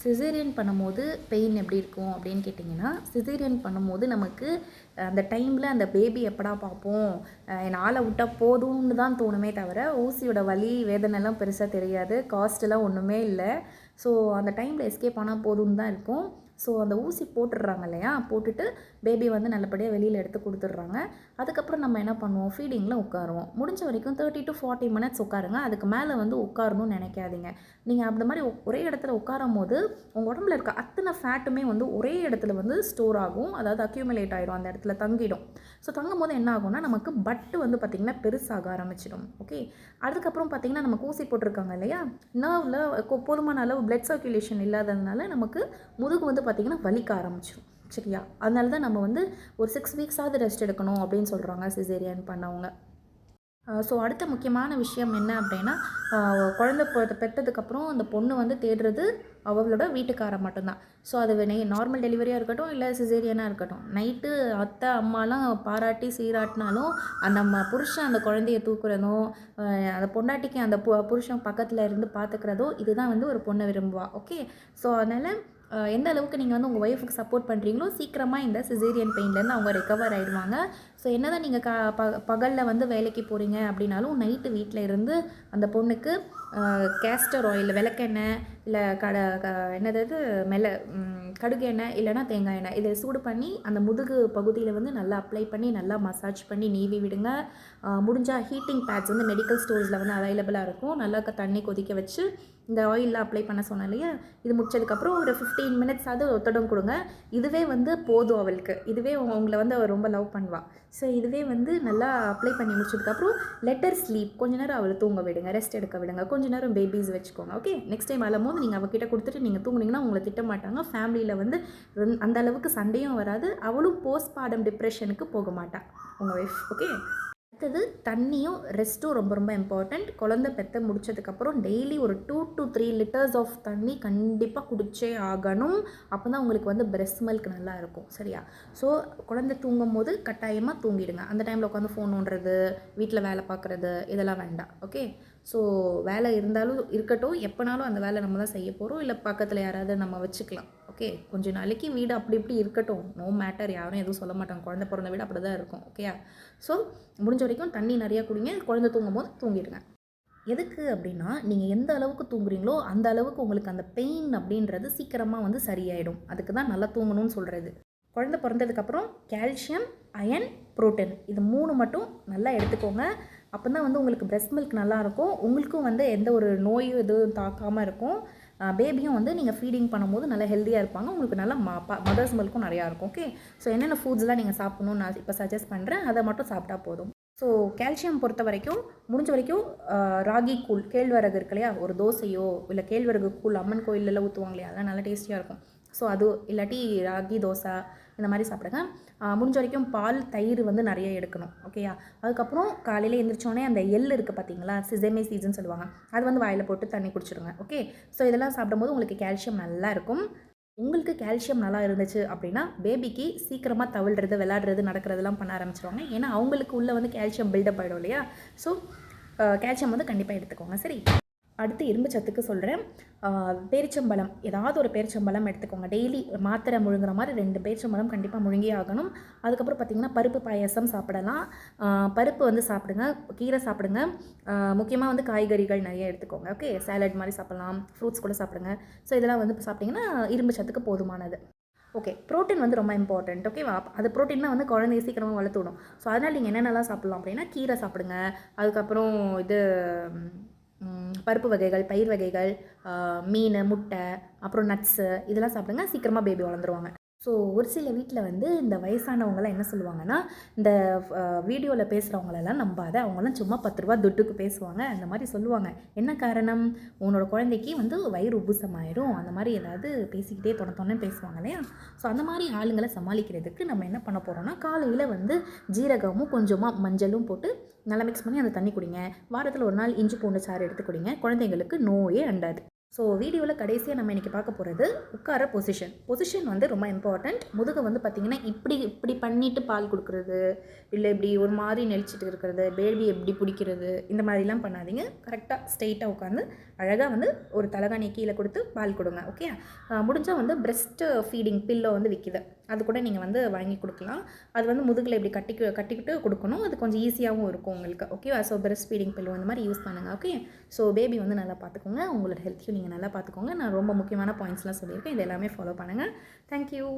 Caesarean பண்ணும்போது pain எப்படி இருக்கும் அப்படின்னு கேட்டிங்கன்னா, சிசேரியன் பண்ணும்போது நமக்கு அந்த டைமில் அந்த பேபி எப்படா பார்ப்போம், என்னை ஆளை விட்டா போதும்னு தான் தோணுமே தவிர, ஊசியோட வலி வேதனைலாம் பெருசாக தெரியாது. காஸ்ட்டெல்லாம் ஒன்றுமே இல்லை. ஸோ அந்த டைமில் எஸ்கேப் ஆனால் போதும்னு தான் இருக்கும். ஸோ அந்த ஊசி போட்டுடுறாங்க இல்லையா, போட்டுட்டு பேபி வந்து நல்லபடியாக வெளியில் எடுத்து கொடுத்துட்றாங்க. அதுக்கப்புறம் நம்ம என்ன பண்ணுவோம், ஃபீடிங்கில் உட்காருவோம். முடிஞ்ச வரைக்கும் 30 to 40 மினிட்ஸ் உட்காருங்க. அதுக்கு மேலே வந்து உட்காரணும்னு நினைக்காதீங்க. நீங்கள் அந்த மாதிரி ஒரே இடத்துல உட்காரும் போது உங்கள் உடம்புல இருக்க அத்தனை ஃபேட்டுமே வந்து ஒரே இடத்துல வந்து ஸ்டோர் ஆகும். அதாவது அக்யூமுலேட் ஆகிடும், அந்த இடத்துல தங்கிடும். ஸோ தங்கும் போது என்ன ஆகும்னா, நமக்கு பட்டு வந்து பார்த்திங்கன்னா பெருசாக ஆரம்பிச்சிடும். ஓகே, அதுக்கப்புறம் பார்த்திங்கன்னா நமக்கு ஊசி போட்டிருக்காங்க இல்லையா, நர்வில் போதுமான அளவு பிளட் சர்க்குலேஷன் இல்லாததுனால நமக்கு முதுகு வந்து பார்த்திங்கன்னா வலிக்க ஆரம்பிச்சிடும். சரியா, அதனால தான் நம்ம வந்து ஒரு 6 வீக்ஸாவது ரெஸ்ட் எடுக்கணும் அப்படின்னு சொல்கிறாங்க சிசேரியன் பண்ணவங்க. ஸோ அடுத்த முக்கியமான விஷயம் என்ன அப்படின்னா, குழந்தை பெற்றதுக்கப்புறம் அந்த பொண்ணு வந்து தேடுறது அவளோட வீட்டுக்காரர் மட்டும்தான். ஸோ அது நார்மல் டெலிவரியாக இருக்கட்டும், இல்லை சிசேரியனாக இருக்கட்டும், நைட்டு அத்தை அம்மாலாம் பாராட்டி சீராட்டினாலும் நம்ம புருஷன் அந்த குழந்தைய தூக்குறதும், அந்த பொண்டாட்டிக்கு அந்த புருஷன் பக்கத்தில் இருந்து பார்த்துக்கிறதோ, இதுதான் வந்து ஒரு பொண்ணை விரும்புவா. ஓகே, ஸோ அதனால் எந்த அளவுக்கு நீங்கள் வந்து உங்கள் ஒய்ஃபுக்கு சப்போர்ட் பண்ணுறீங்களோ, சீக்கிரமாக இந்த சிசேரியன் பெயின்லேருந்து அவங்க ரெக்கவர் ஆகிடுவாங்க. ஸோ என்ன தான் நீங்கள் பகலில் வந்து வேலைக்கு போகிறீங்க அப்படின்னாலும், நைட்டு வீட்டில் இருந்து அந்த பொண்ணுக்கு கேஸ்டர் ஆயில், விளக்கெண்ணெய், இல்லை என்னது கடுகு எண்ணெய் இல்லைனா தேங்காய் எண்ணெய், இதை சூடு பண்ணி அந்த முதுகு பகுதியில் வந்து நல்லா அப்ளை பண்ணி நல்லா மசாஜ் பண்ணி நீவி விடுங்க. முடிஞ்சால் ஹீட்டிங் பேட்ஸ் வந்து மெடிக்கல் ஸ்டோர்ஸில் வந்து அவைலபிளாக இருக்கும். நல்லா தண்ணி கொதிக்க வச்சு இந்த ஆயிலெலாம் அப்ளை பண்ண சொன்னேன் இல்லையா, இது முடிச்சதுக்கப்புறம் ஒரு 15 மினிட்ஸாவது ஒத்தடம் கொடுங்க. இதுவே வந்து போதும் அவளுக்கு. இதுவே உங்களை வந்து அவள் ரொம்ப லவ் பண்ணுவாள். ஸோ இதுவே வந்து நல்லா அப்ளை பண்ணி முடிச்சதுக்கப்புறம் லெட்டர் ஸ்லீப், கொஞ்ச நேரம் அவளை தூங்க விடுங்க, ரெஸ்ட் எடுக்க விடுங்க. கொஞ்ச நேரம் பேபிஸ் வச்சுக்கோங்க. ஓகே, நெக்ஸ்ட் டைம் அழும்போது நீங்கள் அவகிட்ட கொடுத்துட்டு நீங்கள் தூங்குனீங்கன்னா உங்களை திட்ட மாட்டாங்க. ஃபேமிலியில் வந்து அந்த அளவுக்கு சண்டையும் வராது. அவளும் போஸ்ட்மார்டம் டிப்ரெஷனுக்கு போக மாட்டாள் உங்கள் ஒய்ஃப். ஓகே, அடுத்தது தண்ணியும் ரெஸ்ட்டும் ரொம்ப ரொம்ப இம்பார்ட்டண்ட். குழந்தை பெற்று முடிச்சதுக்கப்புறம் டெய்லி ஒரு 2 to 3 லிட்டர்ஸ் ஆஃப் தண்ணி கண்டிப்பாக குடிச்சே ஆகணும். அப்போ தான் உங்களுக்கு வந்து பிரெஸ்ட் மில்க் நல்லா இருக்கும். சரியா, ஸோ குழந்தை தூங்கும் போது கட்டாயமாக தூங்கிடுங்க. அந்த டைமில் உட்காந்து ஃபோன் நோண்டுறது, வீட்டில் வேலை பார்க்குறது இதெல்லாம் வேண்டாம். ஓகே, ஸோ வேலை இருந்தாலும் இருக்கட்டும், எப்போனாலும் அந்த வேலை நம்ம தான் செய்ய போகிறோம். இல்லை பக்கத்தில் யாராவது நம்ம வச்சுக்கலாம். ஓகே, கொஞ்சம் நாளைக்கு வீடு அப்படி இப்படி இருக்கட்டும், நோ மேட்டர், யாரும் எதுவும் சொல்ல மாட்டாங்க. குழந்தை பிறந்த வீடு அப்படி தான் இருக்கும். ஓகேயா, ஸோ முடிஞ்ச வரைக்கும் தண்ணி நிறையா குடிங்க. குழந்தை தூங்கும் போது தூங்கிடுங்க. எதுக்கு அப்படின்னா, நீங்கள் எந்த அளவுக்கு தூங்குறீங்களோ அந்த அளவுக்கு உங்களுக்கு அந்த பெயின் அப்படின்றது சீக்கிரமாக வந்து சரியாயிடும். அதுக்கு தான் நல்லா தூங்கணும்னு சொல்கிறது. குழந்தை பிறந்ததுக்கப்புறம் கால்சியம், அயன், புரோட்டீன் இது 3 மட்டும் நல்லா எடுத்துக்கோங்க. அப்போ தான் வந்து உங்களுக்கு பிரெஸ்ட் மில்க் நல்லாயிருக்கும். உங்களுக்கும் வந்து எந்த ஒரு நோயும் எதுவும் தாக்காமல் இருக்கும். பேபியும் வந்து நீங்கள் ஃபீடிங் பண்ணும்போது நல்லா ஹெல்த்தியாக இருப்பாங்க. உங்களுக்கு நல்லா மதர்ஸ் மில்க்கும் நிறையா இருக்கும். ஓகே, ஸோ என்னென்ன ஃபுட்ஸ்லாம் நீங்கள் சாப்பிட்ணுன்னு நான் இப்போ சஜஸ்ட் பண்ணுறேன், அதை மட்டும் சாப்பிட்டா போதும். ஸோ கால்சியம் பொறுத்த வரைக்கும் முடிஞ்ச வரைக்கும் ராகி கூழ், கேழ்வரகு இருக்கு இல்லையா, ஒரு தோசையோ இல்லை கேழ்வரகு கூழ் அம்மன் கோயிலெல்லாம் ஊற்றுவாங்க இல்லையா, அதெல்லாம் நல்லா டேஸ்டியாக இருக்கும். ஸோ அது இல்லாட்டி ராகி தோசை இந்த மாதிரி சாப்பிடுங்க. முடிஞ்ச வரைக்கும் பால், தயிர் வந்து நிறைய எடுக்கணும். ஓகேயா, அதுக்கப்புறம் காலையில் எழுந்திரிச்சோடனே அந்த எள் இருக்குது பார்த்தீங்களா, சிசேமே சீட்ஸ்னு சொல்லுவாங்க, அது வந்து வாயில் போட்டு தண்ணி குடிச்சிடுங்க. ஓகே, ஸோ இதெல்லாம் சாப்பிடும்போது உங்களுக்கு கால்சியம் நல்லா இருக்கும். உங்களுக்கு கால்சியம் நல்லா இருந்துச்சு அப்படின்னா பேபிக்கு சீக்கிரமாக தவிழ்கிறது, விளையாடுறது, நடக்கிறதுலாம் பண்ண ஆரம்பிச்சிருவாங்க. ஏன்னா அவங்களுக்கு உள்ளே வந்து கால்சியம் பில்டப் ஆகிடும் இல்லையா. ஸோ கால்சியம் வந்து கண்டிப்பாக எடுத்துக்கோங்க. சரி, அடுத்து இரும்பு சத்துக்கு சொல்கிறேன். பேரிச்சம்பழம், ஏதாவது ஒரு பேரிச்சம்பழம் எடுத்துக்கோங்க. டெய்லி மாத்திரை முழுங்குற மாதிரி 2 பேரிச்சம்பழம் கண்டிப்பாக முழுங்கி ஆகணும். அதுக்கப்புறம் பார்த்திங்கன்னா பருப்பு பாயாசம் சாப்பிடலாம். பருப்பு வந்து சாப்பிடுங்க, கீரை சாப்பிடுங்க. முக்கியமாக வந்து காய்கறிகள் நிறைய எடுத்துக்கோங்க. ஓகே, சாலட் மாதிரி சாப்பிட்லாம், ஃப்ரூட்ஸ் கூட சாப்பிடுங்க. ஸோ இதெல்லாம் வந்து சாப்பிட்டிங்கன்னா இரும்பு சத்துக்கு போதுமானது. ஓகே, ப்ரோட்டீன் வந்து ரொம்ப இம்பார்ட்டண்ட். ஓகேவா, அது ப்ரோட்டீன் தான் வந்து குழந்தைய சீக்கிரமாக வளர்த்து விடும். ஸோ அதனால் நீங்கள் என்னென்னலாம் சாப்பிட்லாம் அப்படின்னா, கீரை சாப்பிடுங்க. அதுக்கப்புறம் பருப்பு வகைகள், பயிர் வகைகள், மீன், முட்டை, அப்புறம் நட்ஸு இதெல்லாம் சாப்பிடுங்க. சீக்கிரமாக பேபி வளர்ந்துருவாங்க. ஸோ ஒரு சில வீட்டில் வந்து இந்த வயசானவங்களாம் என்ன சொல்லுவாங்கன்னா, இந்த வீடியோவில் பேசுகிறவங்களெல்லாம் நம்பாத, அவங்களாம் சும்மா 10 ரூபா துட்டுக்கு பேசுவாங்க அந்த மாதிரி சொல்லுவாங்க. என்ன காரணம், உன்னோட குழந்தைக்கு வந்து வயிறு உபுசமாயிடும் அந்த மாதிரி ஏதாவது பேசிக்கிட்டே தொண பேசுவாங்க இல்லையா. ஸோ அந்த மாதிரி ஆளுங்களை சமாளிக்கிறதுக்கு நம்ம என்ன பண்ண போகிறோம்னா, காலையில் வந்து ஜீரகமும் கொஞ்சமாக மஞ்சளும் போட்டு நல்லா மிக்ஸ் பண்ணி அந்த தண்ணி குடிங்க. வாரத்தில் ஒரு நாள் இஞ்சி பூண்டு சாறு எடுத்து குடிங்க. குழந்தைங்களுக்கு நோயே அண்டாது. ஸோ வீடியோவில் கடைசியாக நம்ம இன்றைக்கி பார்க்க போகிறது உட்கார பொசிஷன் வந்து ரொம்ப இம்பார்ட்டண்ட். முதுகை வந்து பார்த்திங்கன்னா இப்படி இப்படி பண்ணிவிட்டு பால் கொடுக்குறது, இல்லை இப்படி ஒரு மாதிரி நெளிச்சிட்டு இருக்கிறது, பேபி எப்படி பிடிக்கிறது, இந்த மாதிரிலாம் பண்ணாதீங்க. கரெக்டாக ஸ்ட்ரெயிட்டாக உட்காந்து அழகாக வந்து ஒரு தலகாணியை கீழே கொடுத்து பால் கொடுங்க. ஓகே, முடிஞ்சால் வந்து பிரெஸ்ட் ஃபீடிங் பில்லோ வந்து விற்கிது, அது கூட நீங்கள் வந்து வாங்கி கொடுக்கலாம். அது வந்து முதுகில் இப்படி கட்டிக்கிட்டு கொடுக்கணும். அது கொஞ்சம் ஈஸியாகவும் இருக்கும் உங்களுக்கு. ஓகேவா? ஸோ பிரெஸ்ட் ஃபீடிங் பில்லோ இந்த மாதிரி யூஸ் பண்ணுங்கள். ஓகே, ஸோ பேபி வந்து நல்லா பார்த்துக்கோங்க, உங்களோட ஹெல்த்தையும் நீங்கள் நல்லா பார்த்துக்கோங்க. நான் ரொம்ப முக்கியமான பாயிண்ட்ஸ்லாம் சொல்லியிருக்கேன், இது எல்லாமே ஃபாலோ பண்ணுங்கள். தேங்க்யூ.